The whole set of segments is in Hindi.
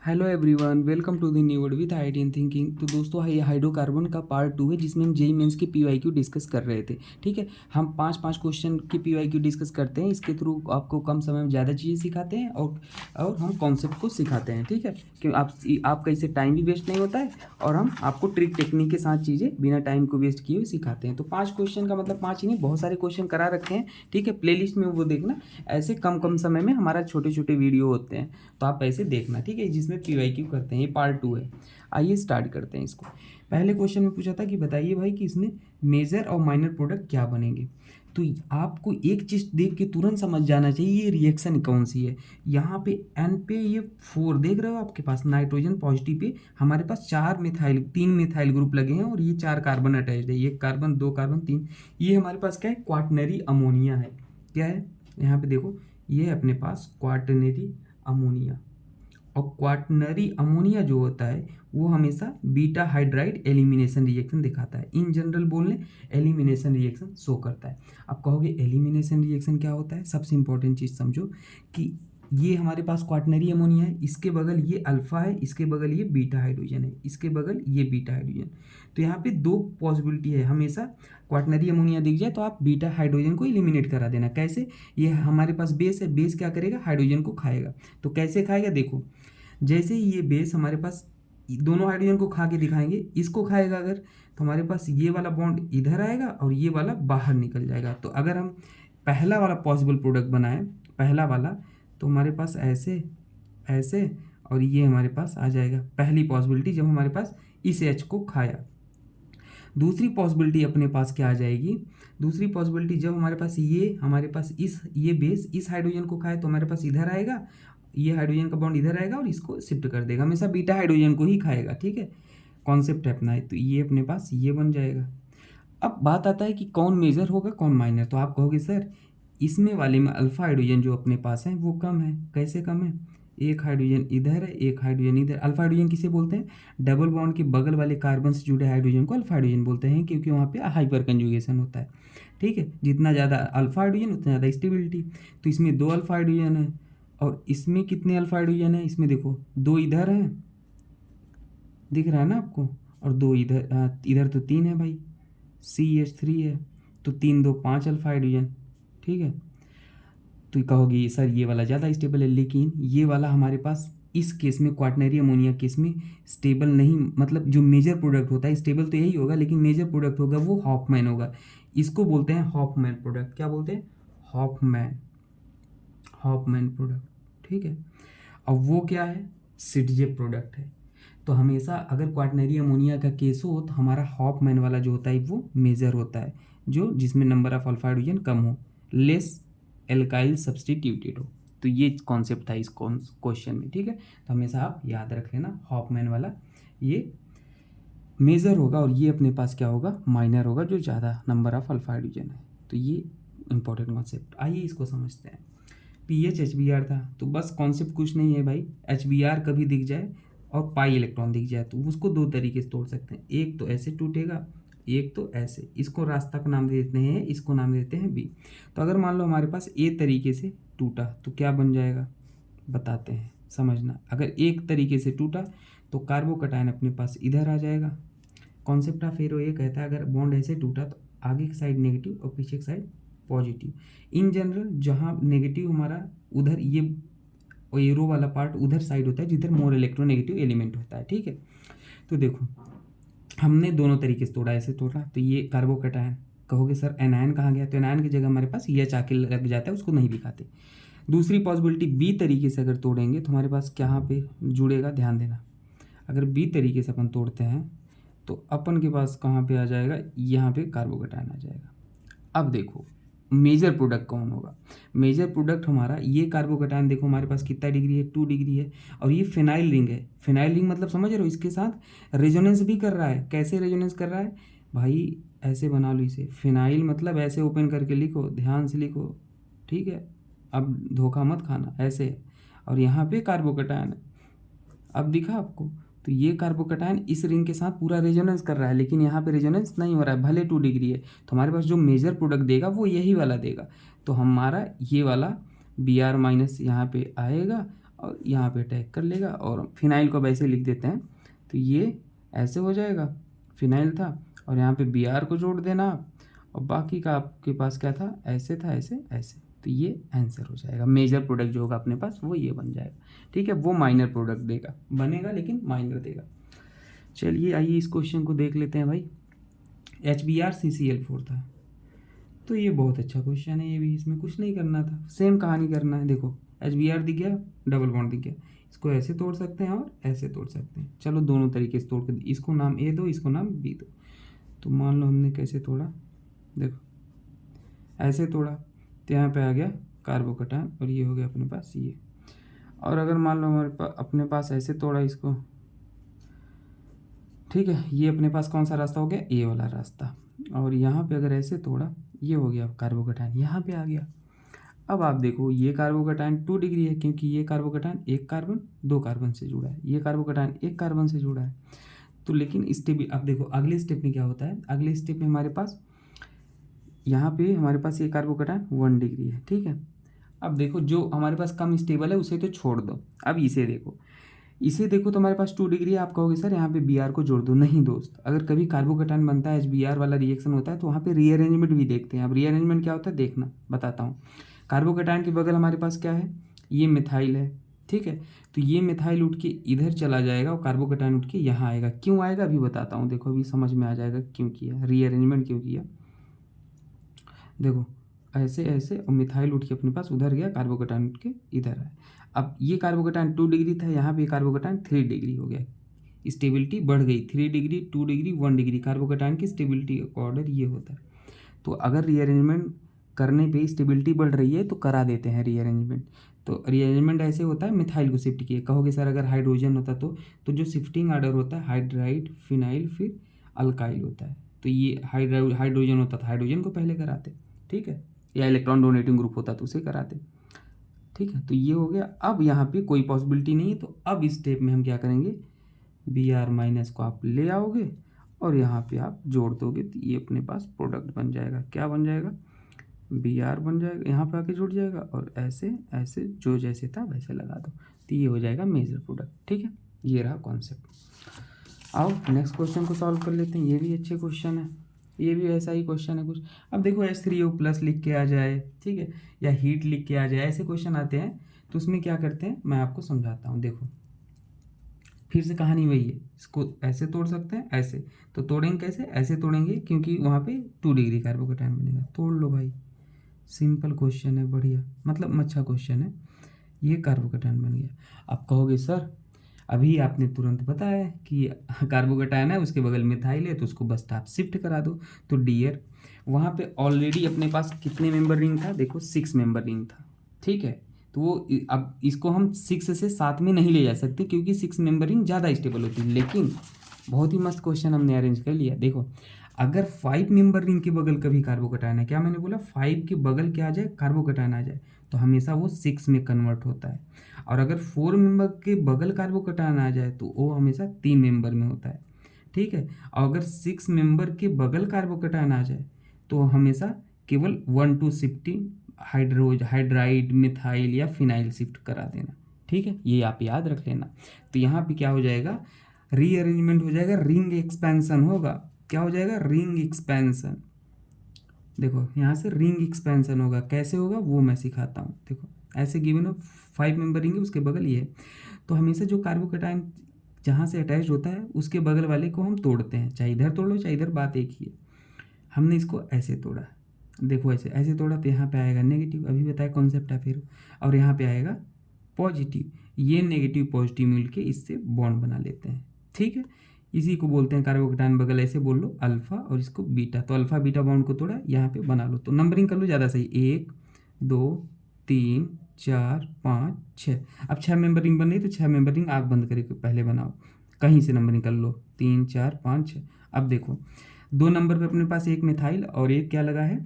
Hello everyone, welcome to the new word with आइडियन थिंकिंग। तो दोस्तों, ये हाइड्रोकार्बन का पार्ट 2 है जिसमें हम जेई मेंस के पीवाईक्यू डिस्कस कर रहे थे। ठीक है, हम पाँच क्वेश्चन के पीवाईक्यू डिस्कस करते हैं। इसके थ्रू आपको कम समय में ज़्यादा चीज़ें सिखाते हैं और हम कॉन्सेप्ट को सिखाते हैं। ठीक है, क्यों आपका इससे टाइम भी वेस्ट नहीं होता है और हम आपको ट्रिक टेक्निक के साथ चीज़ें बिना टाइम को वेस्ट किए हुए सिखाते हैं। तो 5 क्वेश्चन का मतलब 5 ही नहीं, बहुत सारे क्वेश्चन करा रखे हैं। ठीक है, प्लेलिस्ट में वो देखना। ऐसे कम समय में हमारा छोटे छोटे वीडियो होते हैं, तो आप ऐसे देखना। ठीक है, जिसमें पीवाईक्यू करते हैं। ये पार्ट 2 है। आइए स्टार्ट करते हैं इसको। पहले क्वेश्चन में पूछा था कि बताइए भाई कि इसमें मेजर और माइनर प्रोडक्ट क्या बनेंगे। तो आपको एक चीज़ देख के तुरंत समझ जाना चाहिए ये रिएक्शन कौन सी है। यहाँ पे एन पे ये 4 देख रहे हो आपके पास, नाइट्रोजन पॉजिटिव पे हमारे पास 3 मिथाइल ग्रुप लगे हैं और ये 4 कार्बन अटैच्ड है। ये कार्बन, 2 कार्बन, 3। ये हमारे पास क्या है? क्वाटनरी अमोनिया है। क्या है? यहाँ पे देखो, ये है अपने पास क्वाटनरी अमोनिया। और क्वाटनरी अमोनिया जो होता है वो हमेशा बीटा हाइड्राइड एलिमिनेशन रिएक्शन दिखाता है। इन जनरल बोलने, एलिमिनेशन रिएक्शन शो करता है। आप कहोगे एलिमिनेशन रिएक्शन क्या होता है? सबसे इंपॉर्टेंट चीज़ समझो कि ये हमारे पास क्वाटनरी अमोनिया है, इसके बगल ये अल्फा है, इसके बगल ये बीटा हाइड्रोजन है, इसके बगल ये बीटा हाइड्रोजन। तो यहाँ पे 2 पॉसिबिलिटी है। हमेशा क्वाटनरी अमोनिया दिख जाए तो आप बीटा हाइड्रोजन को एलिमिनेट करा देना। कैसे? ये हमारे पास बेस है, बेस क्या करेगा? हाइड्रोजन को खाएगा। तो कैसे खाएगा? देखो, जैसे ही ये बेस हमारे पास दोनों हाइड्रोजन को खा के दिखाएंगे, इसको खाएगा अगर, तो हमारे पास ये वाला बॉन्ड इधर आएगा और ये वाला बाहर निकल जाएगा। तो अगर हम पहला वाला पॉसिबल प्रोडक्ट बनाएं, पहला वाला, तो हमारे पास ऐसे ऐसे और ये हमारे पास आ जाएगा। पहली पॉसिबिलिटी जब हमारे पास इस एच को खाया। दूसरी पॉसिबिलिटी अपने पास क्या आ जाएगी? दूसरी पॉसिबिलिटी जब हमारे पास ये बेस इस हाइड्रोजन को खाए तो हमारे पास इधर आएगा, ये हाइड्रोजन का बॉन्ड इधर आएगा और इसको शिफ्ट कर देगा। हमेशा बीटा हाइड्रोजन को ही खाएगा। ठीक है, कॉन्सेप्ट है अपना है। तो ये अपने पास ये बन जाएगा। अब बात आता है कि कौन मेजर होगा कौन माइनर। तो आप कहोगे सर इसमें वाले में अल्फा हाइड्रोजन जो अपने पास है वो कम है। कैसे कम है? एक हाइड्रोजन इधर है, एक हाइड्रोजन इधर। अल्फा हाइड्रोजन किसे बोलते हैं? डबल बॉन्ड के बगल वाले कार्बन से जुड़े हाइड्रोजन को अल्फा हाइड्रोजन बोलते हैं, क्योंकि वहाँ पे हाइपर कंजुगेशन होता है। ठीक है, जितना ज़्यादा अल्फा हाइड्रोजन उतना ज़्यादा स्टेबिलिटी। तो इसमें 2 अल्फा हाइड्रोजन है और इसमें कितने अल्फा हाइड्रोजन है? इसमें देखो 2 इधर हैं, दिख रहा है ना आपको, और 2 इधर। इधर तो 3 है भाई, CH3 है। तो 3 2 5 अल्फा हाइड्रोजन। ठीक है, तो कहोगे सर ये वाला ज़्यादा स्टेबल है, लेकिन ये वाला हमारे पास इस केस में, क्वाटनरी अमोनिया केस में स्टेबल नहीं। मतलब जो मेजर प्रोडक्ट होता है, स्टेबल तो यही होगा लेकिन मेजर प्रोडक्ट होगा वो हॉफमैन होगा। इसको बोलते हैं हॉफमैन प्रोडक्ट। क्या बोलते हैं? Hoffman, Hoffman product. ठीक है, अब वो क्या है? सिटजे प्रोडक्ट है। तो हमेशा अगर क्वाटनरी अमोनिया का केस हो तो हमारा हॉफमैन वाला जो होता है वो मेजर होता है, जो जिसमें नंबर ऑफ अल्फा हाइड्रोजन कम हो, लेस एल्काइल सब्सटीट्यूटेड हो। तो ये कॉन्सेप्ट था इस क्वेश्चन में। ठीक है, तो हमेशा आप याद रख लेना हॉफमैन वाला ये मेजर होगा और ये अपने पास क्या होगा? माइनर होगा, जो ज़्यादा नंबर ऑफ अल्फा हाइड्रोजन है। तो ये इंपॉर्टेंट कॉन्सेप्ट। आइए इसको समझते हैं। पीएच HBr था, तो बस कॉन्सेप्ट कुछ नहीं है भाई। HBr कभी दिख जाए और पाई इलेक्ट्रॉन दिख जाए तो उसको 2 तरीके से तोड़ सकते हैं। एक तो ऐसे टूटेगा, एक तो ऐसे। इसको रास्ता का नाम दे देते हैं, इसको नाम देते हैं बी। तो अगर मान लो हमारे पास ए तरीके से टूटा तो क्या बन जाएगा? बताते हैं, समझना। अगर एक तरीके से टूटा तो कार्बोकटायन अपने पास इधर आ जाएगा। कॉन्सेप्ट ऑफ एरो ये कहता है अगर बॉन्ड ऐसे टूटा तो आगे की साइड नेगेटिव और पीछे की साइड पॉजिटिव। इन जनरल जहाँ नेगेटिव हमारा उधर, ये एरो वाला पार्ट उधर साइड होता है जिधर मोर इलेक्ट्रोनेगेटिव एलिमेंट होता है। ठीक है, तो देखो हमने दोनों तरीके से तोड़ा। ऐसे तोड़ा तो ये कार्बोकटायन। कहोगे सर एनायन कहाँ गया? तो एनायन की जगह हमारे पास ये चाके लग जाता है, उसको नहीं दिखाते। दूसरी पॉसिबिलिटी बी तरीके से अगर तोड़ेंगे तो हमारे पास कहाँ पे जुड़ेगा? ध्यान देना। अगर बी तरीके से अपन तोड़ते हैं तो अपन के पास कहाँ पे आ जाएगा? यहाँ पे कार्बोकटायन आ जाएगा। अब देखो मेजर प्रोडक्ट कौन होगा? मेजर प्रोडक्ट हमारा ये कार्बोकटायन। देखो हमारे पास कितना डिग्री है? 2 डिग्री है। और ये फिनाइल रिंग है। फिनाइल रिंग मतलब समझ रहे हो? इसके साथ रेजोनेंस भी कर रहा है। कैसे रेजोनेंस कर रहा है भाई? ऐसे बना लो इसे। फिनाइल मतलब ऐसे ओपन करके लिखो, ध्यान से लिखो। ठीक है, अब धोखा मत खाना। ऐसे, और यहाँ पे कार्बोकटायन है। अब दिखा आपको? तो ये कार्बोकटायन इस रिंग के साथ पूरा रेजोनेंस कर रहा है, लेकिन यहाँ पे रेजोनेंस नहीं हो रहा है, भले 2 डिग्री है। तो हमारे पास जो मेजर प्रोडक्ट देगा वो यही वाला देगा। तो हमारा ये वाला Br माइनस यहाँ पे आएगा और यहाँ पे अटैक कर लेगा। और फिनाइल को वैसे लिख देते हैं, तो ये ऐसे हो जाएगा, फिनाइल था, और यहाँ पे Br को जोड़ देना आप, और बाकी का आपके पास क्या था, ऐसे था, ऐसे ऐसे, तो ये आंसर हो जाएगा। मेजर प्रोडक्ट जो होगा अपने पास वो ये बन जाएगा, ठीक है। वो माइनर प्रोडक्ट देगा, बनेगा लेकिन माइनर देगा। चलिए आइए इस क्वेश्चन को देख लेते हैं भाई। HBr CCl4 था, तो ये बहुत अच्छा क्वेश्चन है ये भी, इसमें कुछ नहीं करना था, सेम कहानी करना है। देखो HBr दिख गया, डबल बॉन्ड दिख गया, इसको ऐसे तोड़ सकते हैं और ऐसे तोड़ सकते हैं। चलो दोनों तरीके से तोड़ के, इसको नाम A दो, इसको नाम B दो। तो मान लो हमने कैसे तोड़ा, देखो ऐसे तोड़ा, तो यहाँ पे आ गया कार्बोकटायन, और ये हो गया अपने पास ये। और अगर मान लो हमारे पास अपने पास ऐसे तोड़ा इसको, ठीक है, ये अपने पास कौन सा रास्ता हो गया, ए वाला रास्ता। और यहाँ पे अगर ऐसे तोड़ा, ये हो गया कार्बोकटायन, यहाँ पे आ गया। अब आप देखो ये कार्बोकटायन 2 डिग्री है, क्योंकि ये कार्बोकटायन एक कार्बन 2 कार्बन से जुड़ा है, ये कार्बोकटायन एक कार्बन से जुड़ा है। तो लेकिन स्टेप, अब देखो अगले स्टेप में क्या होता है, अगले स्टेप में हमारे पास यहाँ पे हमारे पास ये कार्बोकटायन 1 डिग्री है, ठीक है। अब देखो जो हमारे पास कम स्टेबल है उसे तो छोड़ दो, अब इसे देखो, इसे देखो तो हमारे पास 2 डिग्री है। आप कहोगे सर यहाँ पे Br को जोड़ दो, नहीं दोस्त, अगर कभी कार्बोकटायन बनता है, HBr वाला रिएक्शन होता है, तो वहाँ पे रीअरेंजमेंट भी देखते हैं। अब रीअरेंजमेंट क्या होता है देखना, बताता हूँ। कार्बोकटायन के बगल हमारे पास क्या है, ये मिथाइल है, ठीक है। तो ये मिथाइल उठ के इधर चला जाएगा और कार्बोकटायन उठ के यहाँ आएगा। क्यों आएगा अभी बताता हूँ, देखो अभी समझ में आ जाएगा क्यों किया, रीअरेंजमेंट क्यों किया। देखो ऐसे ऐसे, और मिथाइल उठ के अपने पास उधर गया, कार्बोकटायन उठ के इधर आया। अब ये कार्बोकटायन 2 डिग्री था, यहाँ पे कार्बोकटायन 3 डिग्री हो गया, स्टेबिलिटी बढ़ गई, 3 डिग्री 2 डिग्री 1 डिग्री। कार्बोकटायन की स्टेबिलिटी का ऑर्डर ये होता है। तो अगर रीअरेंजमेंट करने पे स्टेबिलिटी बढ़ रही है तो करा देते हैं रीअरेंजमेंट। तो रीअरेंजमेंट ऐसे होता है, मिथाइल को शिफ्ट किए। कहोगे सर अगर हाइड्रोजन होता तो जो शिफ्टिंग ऑर्डर होता है, हाइड्राइड, फिनाइल, फिर अल्काइल होता है। तो ये हाइड्रोजन होता था, हाइड्रोजन को पहले कराते, ठीक है, या इलेक्ट्रॉन डोनेटिंग ग्रुप होता तो उसे कराते, ठीक है। तो ये हो गया। अब यहाँ पे कोई पॉसिबिलिटी नहीं है, तो अब इस स्टेप में हम क्या करेंगे, Br माइनस को आप ले आओगे और यहाँ पे आप जोड़ दोगे, तो ये अपने पास प्रोडक्ट बन जाएगा। क्या बन जाएगा, Br बन जाएगा, यहाँ पे आके जुड़ जाएगा, और ऐसे ऐसे जो जैसे था वैसे लगा दो, तो ये हो जाएगा मेजर प्रोडक्ट, ठीक है। ये रहा कॉन्सेप्ट। आओ नेक्स्ट क्वेश्चन को सॉल्व कर लेते हैं, ये भी अच्छे क्वेश्चन है, ये भी ऐसा ही क्वेश्चन है कुछ। अब देखो H3O प्लस लिख के आ जाए, ठीक है, या हीट लिख के आ जाए, ऐसे क्वेश्चन आते हैं। तो उसमें क्या करते हैं मैं आपको समझाता हूँ। देखो फिर से कहानी वही है, इसको ऐसे तोड़ सकते हैं, ऐसे तो तोड़ेंगे कैसे, ऐसे तोड़ेंगे, क्योंकि वहाँ पे 2 डिग्री कार्बोकटायन बनेगा। तोड़ लो भाई, सिंपल क्वेश्चन है, बढ़िया, मतलब अच्छा क्वेश्चन है। ये कार्बोकटायन बन गया। आप कहोगे सर अभी आपने तुरंत बताया कि कार्बोकटायन है, उसके बगल मिथाइल है, तो उसको बस आप शिफ्ट करा दो। तो डियर वहाँ पे ऑलरेडी अपने पास कितने मेंबर रिंग था, देखो 6 मेंबर रिंग था, ठीक है। तो वो अब इसको हम 6 से 7 में नहीं ले जा सकते, क्योंकि 6 मेंबर रिंग ज़्यादा स्टेबल होती है। लेकिन बहुत ही मस्त क्वेश्चन हमने अरेंज कर लिया। देखो अगर 5 मेंबर रिंग के बगल कभी कार्बोकटायन है, क्या मैंने बोला, 5 के बगल क्या आ जाए, कार्बोकटायन आ जाए, तो हमेशा वो 6 में कन्वर्ट होता है। और अगर 4 मेंबर के बगल कार्बोकटायन आ जाए तो वो हमेशा 3 मेंबर में होता है, ठीक है। और अगर 6 मेंबर के बगल कार्बोकटायन आ जाए तो हमेशा केवल 1 2 शिफ्टिंग हाइड्राइड, मिथाइल या फिनाइल शिफ्ट करा देना, ठीक है। ये आप याद रख लेना। तो यहाँ पे क्या हो जाएगा, रीअरेंजमेंट हो जाएगा, रिंग एक्सपेंशन होगा। क्या हो जाएगा, रिंग एक्सपेंशन। देखो यहाँ से रिंग एक्सपेंशन होगा, कैसे होगा वो मैं सिखाता हूँ। देखो ऐसे गिवन हो 5 मेंबर रिंग है, उसके बगल ये है, तो हमेशा जो कार्बोकटायन जहाँ से अटैच होता है उसके बगल वाले को हम तोड़ते हैं, चाहे इधर तोड़ लो चाहे इधर, बात एक ही है। हमने इसको ऐसे तोड़ा, देखो ऐसे ऐसे तोड़ा, तो यहाँ पे आएगा नेगेटिव, अभी बताया कॉन्सेप्ट है फिर, और यहाँ पे आएगा पॉजिटिव। ये नेगेटिव पॉजिटिव मिलके इससे बॉन्ड बना लेते हैं, ठीक है। इसी को बोलते हैं कार्बोकटायन बगल, ऐसे बोल लो अल्फा और इसको बीटा। तो अल्फा बीटा बॉन्ड को तोड़ा, यहाँ पे बना लो। तो नंबरिंग कर लो ज़्यादा सही, 1 2 3 4 5 6। अब 6 मेंबर रिंग बन रही, तो 6 मेंबर रिंग आँख बंद करके पहले बनाओ, कहीं से नंबरिंग कर लो, 3 4 5 6। अब देखो 2 नंबर पे अपने पास एक मिथाइल और एक क्या लगा है,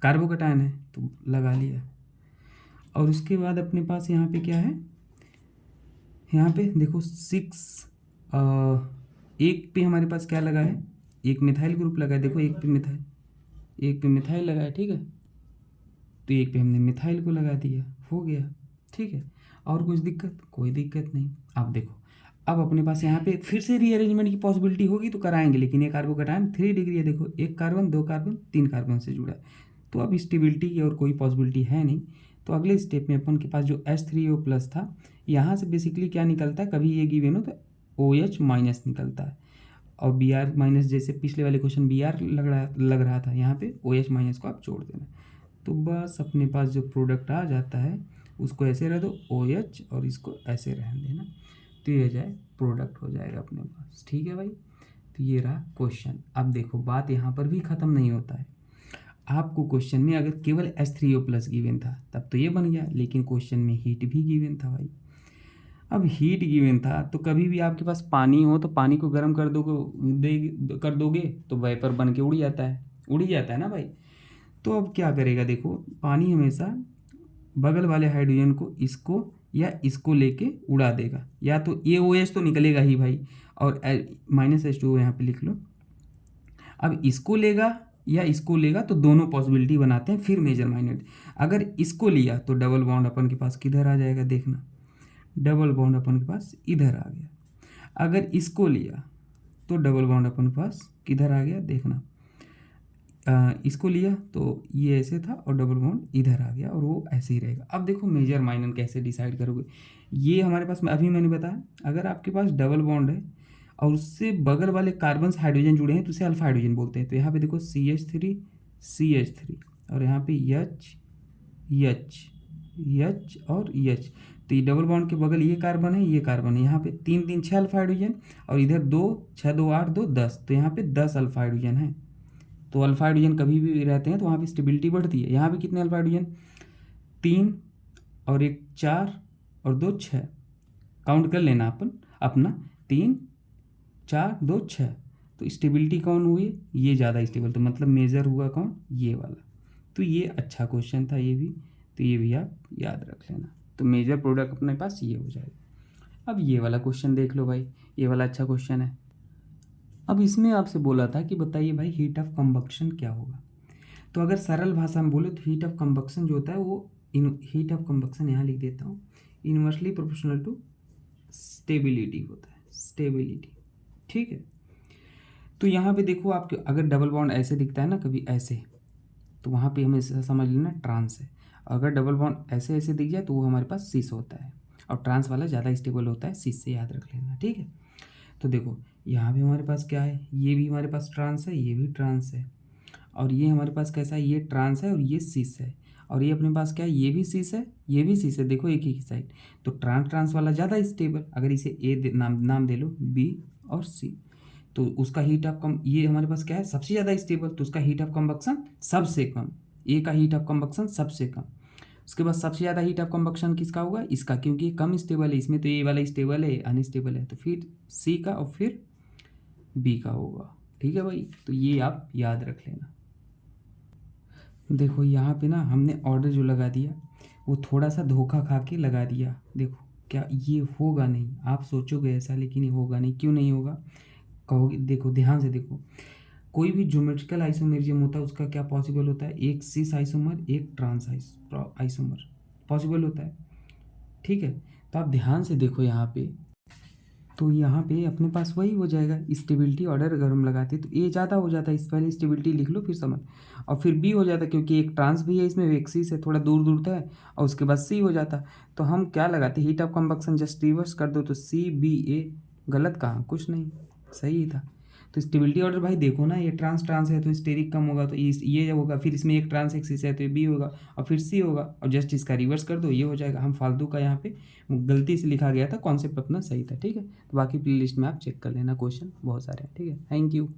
कार्बोकटायन है, तो लगा लिया। और उसके बाद अपने पास यहाँ पे क्या है, यहाँ पे देखो 6 एक पे हमारे पास क्या लगा है, एक मिथाइल ग्रुप लगा है। देखो एक पे मिथाइल लगा है, ठीक है। तो एक पे हमने मिथाइल को लगा दिया, हो गया, ठीक है। और कुछ दिक्कत? कोई दिक्कत नहीं। अब देखो, अब अपने पास यहाँ पे फिर से रीअरेंजमेंट की पॉसिबिलिटी होगी तो कराएंगे, लेकिन ये कार्बोकैटायन 3 डिग्री है, देखो 1 कार्बन 2 कार्बन 3 कार्बन से जुड़ा है, तो अब स्टेबिलिटी की और कोई पॉसिबिलिटी है नहीं। तो अगले स्टेप में अपन के पास जो H3O+ था, यहाँ से बेसिकली क्या निकलता है, कभी ये गिवन हो तो OH- निकलता है, और Br- जैसे पिछले वाले क्वेश्चन Br लग रहा था, यहाँ पे OH- को आप जोड़ देना। तो बस अपने पास जो प्रोडक्ट आ जाता है उसको ऐसे रह दो OH, और इसको ऐसे रहने देना, तो ये जाए प्रोडक्ट हो जाएगा अपने पास। ठीक है भाई, तो ये रहा क्वेश्चन। अब देखो, बात यहाँ पर भी ख़त्म नहीं होता है। आपको क्वेश्चन में अगर केवल H3O+ गिवन था तब तो ये बन गया, लेकिन क्वेश्चन में हीट भी गिवन था भाई। अब हीट गिवन था तो कभी भी आपके पास पानी हो तो पानी को गर्म कर दोगे तो वेपर बन के उड़ ही जाता है ना भाई। तो अब क्या करेगा, देखो पानी हमेशा बगल वाले हाइड्रोजन को इसको लेके उड़ा देगा, या तो ये OH तो निकलेगा ही भाई, और -H2O यहाँ पे लिख लो। अब इसको लेगा या इसको लेगा तो दोनों पॉसिबिलिटी बनाते हैं फिर मेजर माइनर। अगर इसको लिया तो डबल बॉन्ड अपन के पास किधर आ जाएगा, देखना डबल बॉन्ड अपन के पास इधर आ गया। अगर इसको लिया तो डबल बॉन्ड अपन के पास किधर आ गया, देखना इसको लिया तो ये ऐसे था और डबल बॉन्ड इधर आ गया, और वो ऐसे ही रहेगा। अब देखो मेजर माइनर कैसे डिसाइड करोगे, ये हमारे पास अभी मैंने बताया, अगर आपके पास डबल बॉन्ड है और उससे बगल वाले कार्बन हाइड्रोजन जुड़े हैं तो उसे अल्फा हाइड्रोजन बोलते हैं। तो यहाँ पे देखो CH3 और यहाँ पे H और H, तो ये डबल बॉन्ड के बगल ये कार्बन है, यहाँ पे 3 3 6 अल्फा हाइड्रोजन, और इधर 2 6 2 8 2 10, तो यहाँ पे 10 अल्फा हाइड्रोजन है। तो अल्फा हाइड्रोजन कभी भी रहते हैं तो वहाँ पे स्टेबिलिटी बढ़ती है। यहाँ पे कितने अल्फा हाइड्रोजन, 3 और 1 4 और 2 6, काउंट कर लेना अपना 3 4 2 6, तो स्टेबिलिटी कौन हुई, ये ज़्यादा स्टेबल, तो मतलब मेजर हुआ कौन, ये वाला। तो ये अच्छा क्वेश्चन था ये भी, तो ये भी आप याद रख लेना। तो मेजर प्रोडक्ट अपने पास ये हो जाएगा। अब ये वाला क्वेश्चन देख लो भाई, ये वाला अच्छा क्वेश्चन है। अब इसमें आपसे बोला था कि बताइए भाई हीट ऑफ कंबक्शन क्या होगा। तो अगर सरल भाषा में बोले तो हीट ऑफ कंबक्शन जो होता है वो हीट ऑफ कंबक्शन यहाँ लिख देता हूँ, इनवर्सली प्रोपोर्शनल टू स्टेबिलिटी होता है, स्टेबिलिटी। ठीक है, तो यहाँ पे देखो आपके अगर डबल बॉन्ड ऐसे दिखता है ना कभी ऐसे, तो वहाँ पे हमें समझ लेना ट्रांस है। अगर डबल बॉन्ड ऐसे ऐसे दिख जाए तो वो हमारे पास सिस होता है, और ट्रांस वाला ज़्यादा स्टेबल होता है, सिस से याद रख लेना। ठीक है, तो देखो यहाँ भी हमारे पास क्या है, ये भी हमारे पास ट्रांस है, ये भी ट्रांस है, और ये हमारे पास कैसा है, ये ट्रांस है और ये सिस है, और ये अपने पास क्या है, ये भी सिस है ये भी सिस है, देखो एक ही साइड। तो ट्रांस वाला ज़्यादा स्टेबल, अगर इसे नाम दे लो B और C, तो उसका हीट ऑफ कम, ये हमारे पास क्या है सबसे ज़्यादा स्टेबल, तो उसका हीट ऑफ कंबक्शन सबसे कम, ए का हीट ऑफ कंबक्शन सबसे कम। उसके बाद सबसे ज़्यादा हीट ऑफ कंबक्शन किसका होगा, इसका, क्योंकि ये कम स्टेबल है, इसमें तो ये वाला स्टेबल है अनस्टेबल है, तो फिर सी का और फिर बी का होगा। ठीक है भाई, तो ये आप याद रख लेना। देखो यहाँ पे ना हमने ऑर्डर जो लगा दिया वो थोड़ा सा धोखा खा के लगा दिया। देखो क्या ये होगा नहीं, आप सोचोगे ऐसा, लेकिन ये होगा नहीं। क्यों नहीं होगा कहोगे, देखो ध्यान से देखो, कोई भी ज्योमेट्रिकल आइसोमेरिज्म होता है उसका क्या पॉसिबल होता है, एक सिस आइसोमर एक ट्रांस आइसोमर पॉसिबल होता है। ठीक है, तो आप ध्यान से देखो यहाँ पे, तो यहाँ पे अपने पास वही हो जाएगा स्टेबिलिटी ऑर्डर अगर हम लगाते तो ए ज़्यादा हो जाता है, इस पहले स्टेबिलिटी लिख लो फिर समझ, और फिर बी हो जाता क्योंकि एक ट्रांस भी है इसमें, एक सी से थोड़ा दूर दूर था, और उसके बाद सी हो जाता। तो हम क्या लगाते, heat of combustion just reverse कर दो तो CBA, गलत कहाँ, कुछ नहीं, सही ही था। तो स्टेबिलिटी ऑर्डर भाई देखो ना, ये ट्रांस है तो स्टेरिक कम होगा तो ये होगा, फिर इसमें एक ट्रांस एक सी है तो ये बी होगा, और फिर सी होगा, और जस्ट इसका रिवर्स कर दो ये हो जाएगा। हम फालतू का यहाँ पे गलती से लिखा गया था, कॉन्सेप्ट अपना सही था। ठीक है, तो बाकी प्ले लिस्ट में आप चेक कर लेना, क्वेश्चन बहुत सारे हैं। ठीक है, थैंक यू।